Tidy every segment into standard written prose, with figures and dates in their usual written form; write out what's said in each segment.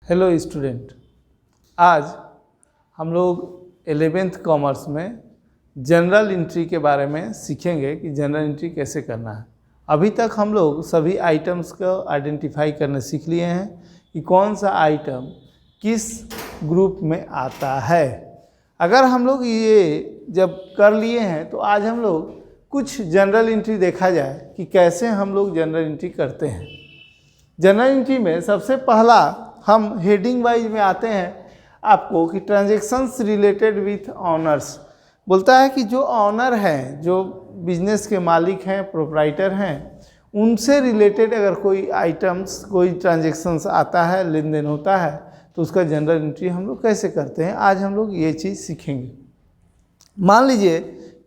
Hello student, आज हम लोग 11th कॉमर्स में जनरल एंट्री के बारे में सीखेंगे कि जनरल एंट्री कैसे करना है। अभी तक हम लोग सभी आइटम्स को आइडेंटिफाई करने सीख लिए हैं कि कौन सा आइटम किस ग्रुप में आता है। अगर हम लोग ये जब कर लिए हैं तो आज हम लोग कुछ जनरल एंट्री देखा जाए कि कैसे हम लोग जनरल एंट्री करते हैं। जनरल एंट्री में सबसे पहला हम हेडिंग वाइज में आते हैं आपको कि ट्रांजैक्शंस रिलेटेड विथ ऑनर्स। बोलता है कि जो ऑनर हैं, जो बिजनेस के मालिक हैं, प्रोप्राइटर हैं, उनसे रिलेटेड अगर कोई आइटम्स, कोई ट्रांजैक्शंस आता है, लेन देन होता है, तो उसका जनरल एंट्री हम लोग कैसे करते हैं, आज हम लोग ये चीज़ सीखेंगे। मान लीजिए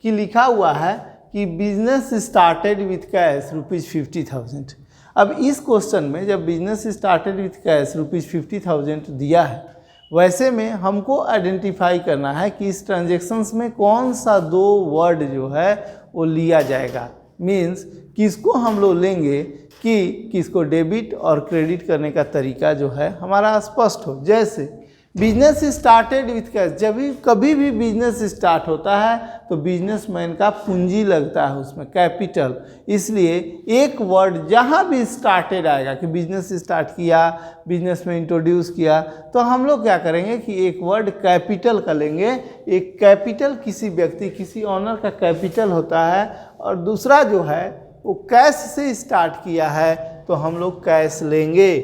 कि लिखा हुआ है कि बिजनेस स्टार्टेड विथ कैश ₹50,000। अब इस क्वेश्चन में जब बिजनेस स्टार्टेड विथ कैश ₹50,000 दिया है, वैसे में हमको आइडेंटिफाई करना है कि इस ट्रांजैक्शंस में कौन सा दो वर्ड जो है वो लिया जाएगा। मीन्स किसको हम लोग लेंगे कि किसको डेबिट और क्रेडिट करने का तरीका जो है हमारा स्पष्ट हो। जैसे बिजनेस स्टार्टेड विथ कैश, जब भी कभी भी बिजनेस स्टार्ट होता है तो बिजनेसमैन का पूंजी लगता है उसमें, कैपिटल। इसलिए एक वर्ड जहाँ भी स्टार्टेड आएगा कि बिजनेस स्टार्ट किया, बिजनेस में इंट्रोड्यूस किया, तो हम लोग क्या करेंगे कि एक वर्ड कैपिटल का लेंगे। एक कैपिटल किसी व्यक्ति, किसी ऑनर का कैपिटल होता है, और दूसरा जो है वो कैश से स्टार्ट किया है तो हम लोग कैश लेंगे।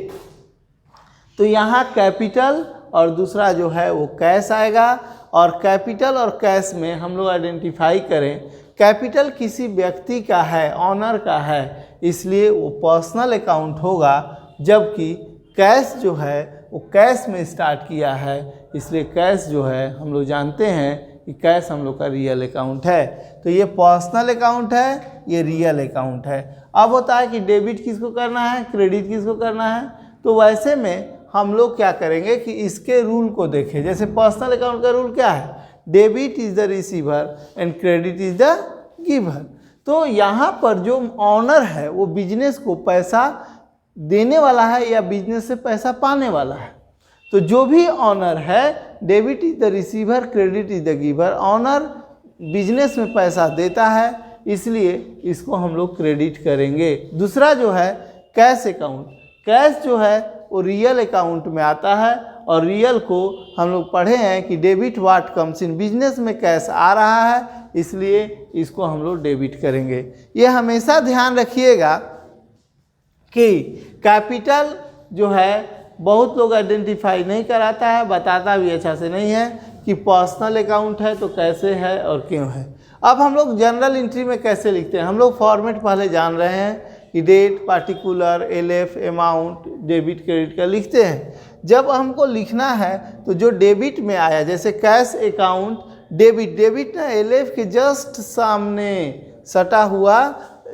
तो यहाँ कैपिटल और दूसरा जो है वो कैश आएगा। और कैपिटल और कैश में हम लोग आइडेंटिफाई करें, कैपिटल किसी व्यक्ति का है, ऑनर का है, इसलिए वो पर्सनल अकाउंट होगा, जबकि कैश जो है वो कैश में स्टार्ट किया है, इसलिए कैश जो है हम लोग जानते हैं कि कैश हम लोग का रियल अकाउंट है। तो ये पर्सनल अकाउंट है, ये रियल अकाउंट है। अब होता है कि डेबिट किसको करना है, क्रेडिट किसको करना है, तो वैसे में हम लोग क्या करेंगे कि इसके रूल को देखें। जैसे पर्सनल अकाउंट का रूल क्या है, debit is the receiver and credit is the giver. तो यहाँ पर जो ऑनर है वो बिजनेस को पैसा देने वाला है या बिजनेस से पैसा पाने वाला है। तो जो भी ऑनर है, debit is the receiver, credit is the giver. Owner business में पैसा देता है, इसलिए इसको हम लोग क्रेडिट करेंगे। दूसरा जो है कैश अकाउंट, कैश जो है वो रियल अकाउंट में आता है, और रियल को हम लोग पढ़े हैं कि debit what comes in, business में कैश आ रहा है, इसलिए इसको हम लोग डेबिट करेंगे। ये हमेशा ध्यान रखिएगा कि कैपिटल जो है बहुत लोग आइडेंटिफाई नहीं कराता है, बताता भी अच्छा से नहीं है कि पर्सनल अकाउंट है तो कैसे है और क्यों है। अब हम लोग जनरल एंट्री में कैसे लिखते हैं, हम लोग फॉर्मेट पहले जान रहे हैं कि date, particular, LF, amount, debit credit का लिखते हैं। जब हमको लिखना है तो जो डेबिट में आया, जैसे कैश अकाउंट डेबिट, डेबिट ना एलएफ के जस्ट सामने सटा हुआ,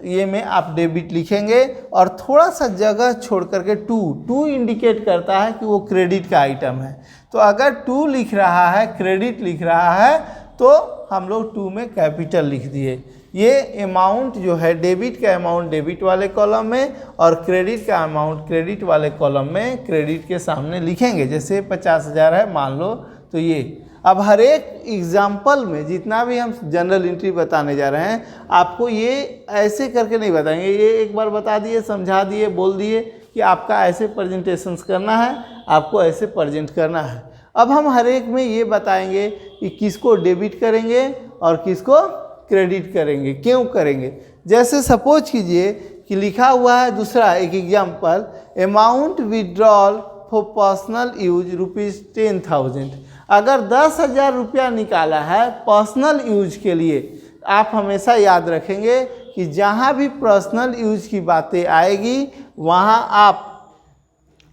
ये में आप डेबिट लिखेंगे, और थोड़ा सा जगह छोड़ करके टू इंडिकेट करता है कि वो क्रेडिट का आइटम है। तो अगर टू लिख रहा है, क्रेडिट लिख रहा है, तो हम लोग टू में कैपिटल लिख दिए। ये अमाउंट जो है, डेबिट का अमाउंट डेबिट वाले कॉलम में, और क्रेडिट का अमाउंट क्रेडिट वाले कॉलम में क्रेडिट के सामने लिखेंगे। जैसे 50,000 है मान लो, तो ये। अब हर एक एग्जाम्पल में जितना भी हम जनरल एंट्री बताने जा रहे हैं, आपको ये ऐसे करके नहीं बताएंगे। ये एक बार बता दिए, समझा दिए, बोल दिए कि आपका ऐसे प्रेजेंटेशंस करना है, आपको ऐसे प्रेजेंट करना है। अब हम हर एक में ये बताएंगे कि किसको डेबिट करेंगे और किसको क्रेडिट करेंगे, क्यों करेंगे। जैसे सपोज कीजिए कि लिखा हुआ है दूसरा एक example, amount withdrawal for personal use ₹10,000। अगर 10,000 रुपया निकाला है पर्सनल यूज के लिए, आप हमेशा याद रखेंगे कि जहाँ भी पर्सनल यूज की बातें आएगी वहाँ आप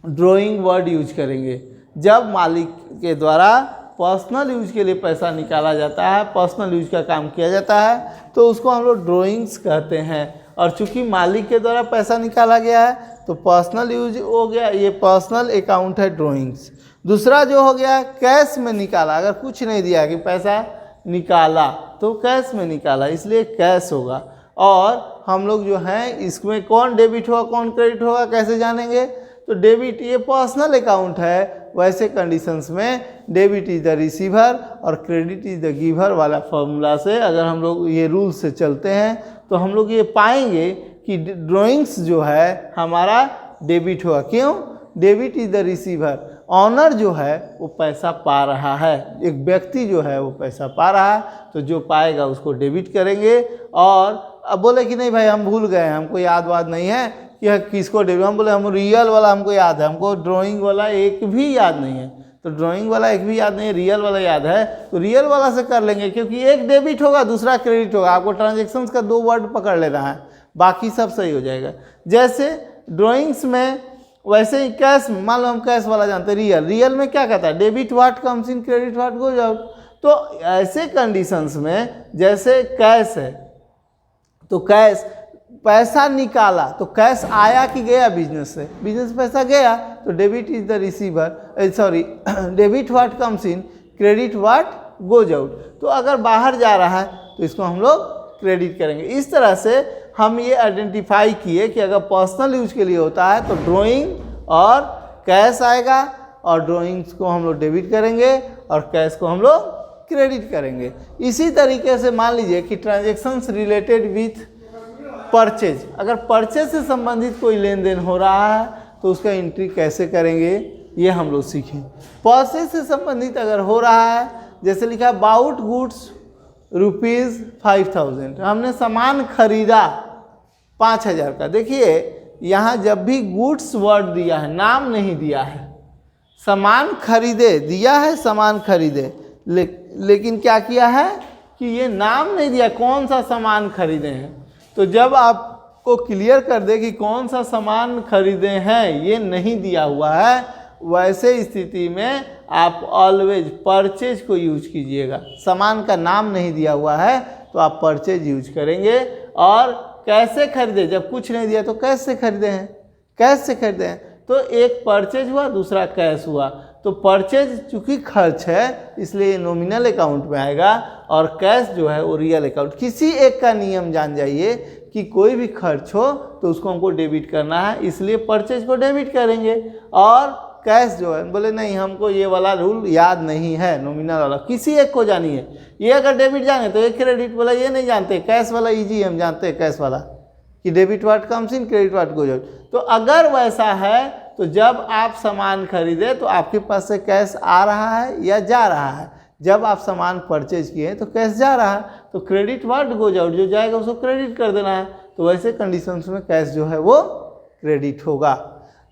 ड्राइंग वर्ड यूज करेंगे। जब मालिक के द्वारा पर्सनल यूज के लिए पैसा निकाला जाता है, पर्सनल यूज का काम किया जाता है, तो उसको हम लोग ड्राइंग्स कहते हैं। और चूंकि मालिक के द्वारा पैसा निकाला गया है तो पर्सनल यूज हो गया, ये पर्सनल अकाउंट है, ड्राइंग्स। दूसरा जो हो गया कैश में निकाला, अगर कुछ नहीं दिया कि पैसा निकाला तो कैश में निकाला, इसलिए कैश होगा। और हम लोग जो हैं इसमें कौन डेबिट होगा कौन क्रेडिट होगा कैसे जानेंगे, तो डेबिट ये पर्सनल अकाउंट है, वैसे कंडीशंस में डेबिट इज द रिसीवर और क्रेडिट इज द गिवर वाला फॉर्मूला से अगर हम लोग ये रूल से चलते हैं तो हम लोग ये पाएंगे कि ड्राइंग्स जो है हमारा डेबिट हुआ। क्यों? Debit is the receiver, owner जो है वो पैसा पा रहा है, एक व्यक्ति जो है वो पैसा पा रहा है, तो जो पाएगा उसको डेबिट करेंगे। और अब बोले कि नहीं भाई हम भूल गए, हमको याद वाद नहीं है कि किसको डेबिट, हम बोले हम रियल वाला हमको याद है, हमको ड्राइंग वाला एक भी याद नहीं है। तो ड्राइंग वाला एक भी याद नहीं है, रियल वाला याद है, तो रियल वाला से कर लेंगे, क्योंकि एक डेबिट होगा दूसरा क्रेडिट होगा। आपको ट्रांजेक्शन्स का 2 वर्ड पकड़ लेना है, बाकी सब सही हो जाएगा। जैसे ड्राइंग्स में वैसे ही कैश में, मान लो हम कैश वाला जानते हैं, रियल में क्या कहता है, debit what comes in credit what goes out. तो ऐसे कंडीशंस में जैसे कैश है तो कैश पैसा निकाला तो कैश आया कि गया बिजनेस से, बिजनेस पैसा गया तो debit is the receiver, sorry debit what comes in credit what goes out. तो अगर बाहर जा रहा है तो इसको हम लोग क्रेडिट करेंगे। इस तरह से हम ये आइडेंटिफाई किए कि अगर पर्सनल यूज के लिए होता है तो ड्राइंग और कैश आएगा, और ड्राइंग्स को हम लोग डेबिट करेंगे और कैश को हम लोग क्रेडिट करेंगे। इसी तरीके से मान लीजिए कि ट्रांजेक्शन्स रिलेटेड विथ परचेज, अगर परचेज से संबंधित कोई लेन देन हो रहा है तो उसका एंट्री कैसे करेंगे ये हम लोग सीखें। परचेज से संबंधित अगर हो रहा है, जैसे लिखा बाउट गुड्स ₹5000, हमने सामान खरीदा 5000 का। देखिए यहाँ जब भी गुड्स वर्ड दिया है, नाम नहीं दिया है, सामान खरीदे दिया है, सामान खरीदे, लेकिन क्या किया है कि ये नाम नहीं दिया कौन सा सामान खरीदे हैं। तो जब आपको क्लियर कर दे कि कौन सा सामान खरीदे हैं ये नहीं दिया हुआ है, वैसे स्थिति में आप ऑलवेज परचेज को यूज कीजिएगा। सामान का नाम नहीं दिया हुआ है तो आप परचेज यूज करेंगे। और कैसे खरीदे, जब कुछ नहीं दिया तो कैसे खरीदे हैं, कैश से खरीदे हैं, तो एक परचेज हुआ दूसरा कैश हुआ। तो परचेज चूँकि खर्च है इसलिए नॉमिनल अकाउंट में आएगा, और कैश जो है वो रियल अकाउंट। किसी एक का नियम जान जाइए कि कोई भी खर्च हो तो उसको हमको डेबिट करना है, इसलिए परचेज को डेबिट करेंगे। और कैश जो है बोले नहीं हमको ये वाला रूल याद नहीं है, नॉमिनल वाला, किसी एक को जानिए। ये अगर डेबिट जाने तो एक क्रेडिट बोला, ये नहीं जानते, कैश वाला इजी हम जानते हैं, कैश वाला कि debit what comes in credit what goes out. तो अगर वैसा है तो जब आप सामान खरीदे तो आपके पास से कैश आ रहा है या जा रहा है, जब आप सामान परचेज किए तो कैश जा रहा है, तो क्रेडिट व्हाट गोज आउट, जो जाएगा उसको क्रेडिट कर देना है। तो वैसे कंडीशंस में कैश जो है वो क्रेडिट होगा।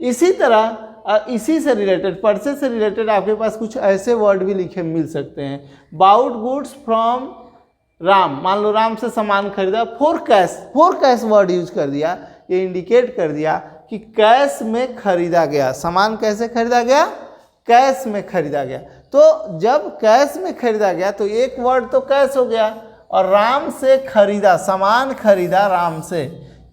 इसी तरह इसी से रिलेटेड, परचेज से रिलेटेड आपके पास कुछ ऐसे वर्ड भी लिखे मिल सकते हैं। बाउट गुड्स फ्रॉम राम, मान लो राम से सामान खरीदा, फॉर कैश वर्ड यूज कर दिया, ये इंडिकेट कर दिया कि कैश में खरीदा गया, सामान कैसे खरीदा गया, कैश में खरीदा गया। तो जब कैश में खरीदा गया तो एक वर्ड तो कैश हो गया, और राम से खरीदा, सामान खरीदा राम से,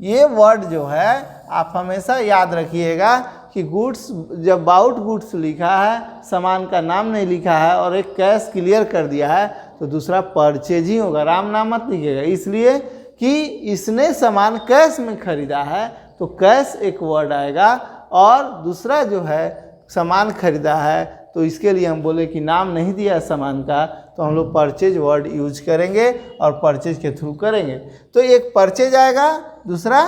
ये वर्ड जो है आप हमेशा याद रखिएगा कि गुड्स, जब बाउट गुड्स लिखा है, सामान का नाम नहीं लिखा है और एक कैश क्लियर कर दिया है तो दूसरा परचेज ही होगा, राम नाम मत लिखिएगा, इसलिए कि इसने सामान कैश में खरीदा है तो कैश एक वर्ड आएगा। और दूसरा जो है सामान खरीदा है तो इसके लिए हम बोले कि नाम नहीं दिया सामान का, तो हम लोग परचेज वर्ड यूज करेंगे और परचेज के थ्रू करेंगे। तो एक परचेज आएगा, दूसरा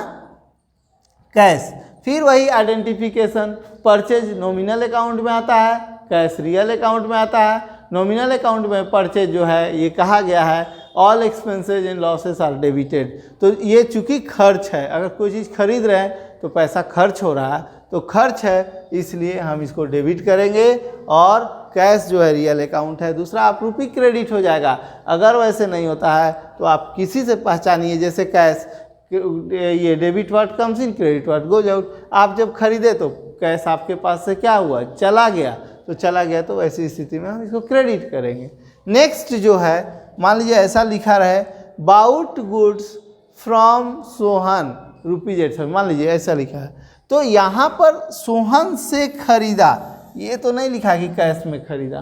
कैश। फिर वही आइडेंटिफिकेशन, परचेज नॉमिनल अकाउंट में आता है, कैश रियल अकाउंट में आता है। नॉमिनल अकाउंट में परचेज जो है ये कहा गया है all expenses and losses are debited. तो ये चूँकि खर्च है, अगर कोई चीज़ खरीद रहे हैं तो पैसा खर्च हो रहा है, तो खर्च है इसलिए हम इसको डेबिट करेंगे। और कैश जो है रियल अकाउंट है, दूसरा आप रुपी क्रेडिट हो जाएगा। अगर वैसे नहीं होता है तो आप किसी से पहचानिए, जैसे कैश, ये debit what comes in credit what goes out. आप जब खरीदे तो कैश आपके पास से क्या हुआ, चला गया, तो चला गया तो ऐसी स्थिति में हम इसको क्रेडिट करेंगे। नेक्स्ट जो है, मान लीजिए ऐसा लिखा रहे बाउट गुड्स फ्रॉम सोहन ₹800, मान लीजिए ऐसा लिखा है, तो यहाँ पर सोहन से खरीदा, ये तो नहीं लिखा कि कैश में खरीदा,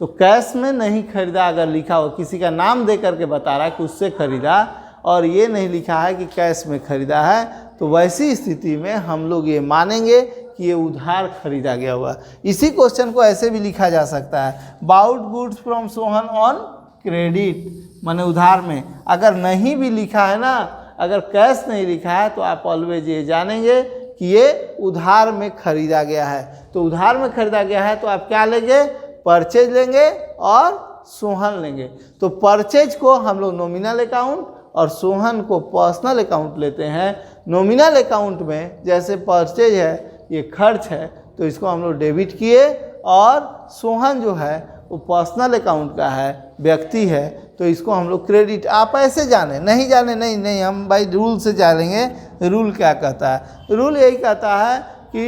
तो कैश में नहीं खरीदा अगर लिखा हो, किसी का नाम दे करके बता रहा है कि उससे खरीदा, और ये नहीं लिखा है कि कैश में खरीदा है, तो वैसी स्थिति में हम लोग ये मानेंगे कि ये उधार खरीदा गया हुआ। इसी क्वेश्चन को ऐसे भी लिखा जा सकता है, bought goods from Sohan on credit, माने उधार में। अगर नहीं भी लिखा है ना, अगर कैश नहीं लिखा है तो आप ऑलवेज ये जानेंगे कि ये उधार में खरीदा गया है। तो उधार में खरीदा गया है तो आप क्या लेंगे, परचेज लेंगे और सोहन लेंगे। तो परचेज को हम लोग नॉमिनल अकाउंट और सोहन को पर्सनल अकाउंट लेते हैं। नॉमिनल अकाउंट में जैसे परचेज है ये खर्च है तो इसको हम लोग डेबिट किए, और सोहन जो है वो पर्सनल अकाउंट का है, व्यक्ति है, तो इसको हम लोग क्रेडिट। आप ऐसे जाने, नहीं जाने नहीं, हम भाई रूल से जानेंगे। रूल क्या कहता है? रूल यही कहता है कि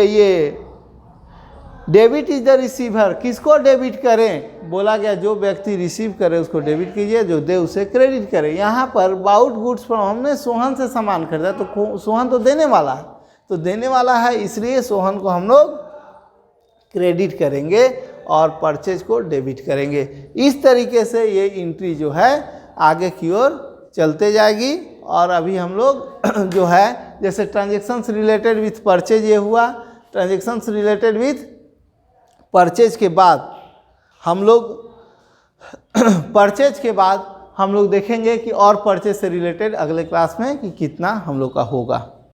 ये डेबिट इज द रिसीवर। किसको डेबिट करें? बोला गया जो व्यक्ति रिसीव करे उसको डेबिट कीजिए, जो दे उसे क्रेडिट करे। यहाँ पर बाउट गुड्स फ्रॉम, हमने सोहन से सामान खरीदा तो सोहन तो देने वाला है, तो देने वाला है इसलिए सोहन को हम लोग क्रेडिट करेंगे और परचेज को डेबिट करेंगे। इस तरीके से ये एंट्री जो है आगे की ओर चलते जाएगी। और अभी हम लोग जो है जैसे ट्रांजेक्शन्स रिलेटेड विथ परचेज ये हुआ, ट्रांजेक्शन्स रिलेटेड विथ परचेज के बाद हम लोग परचेज के बाद हम लोग देखेंगे कि और परचेज से रिलेटेड अगले क्लास में कि कितना हम लोग का होगा।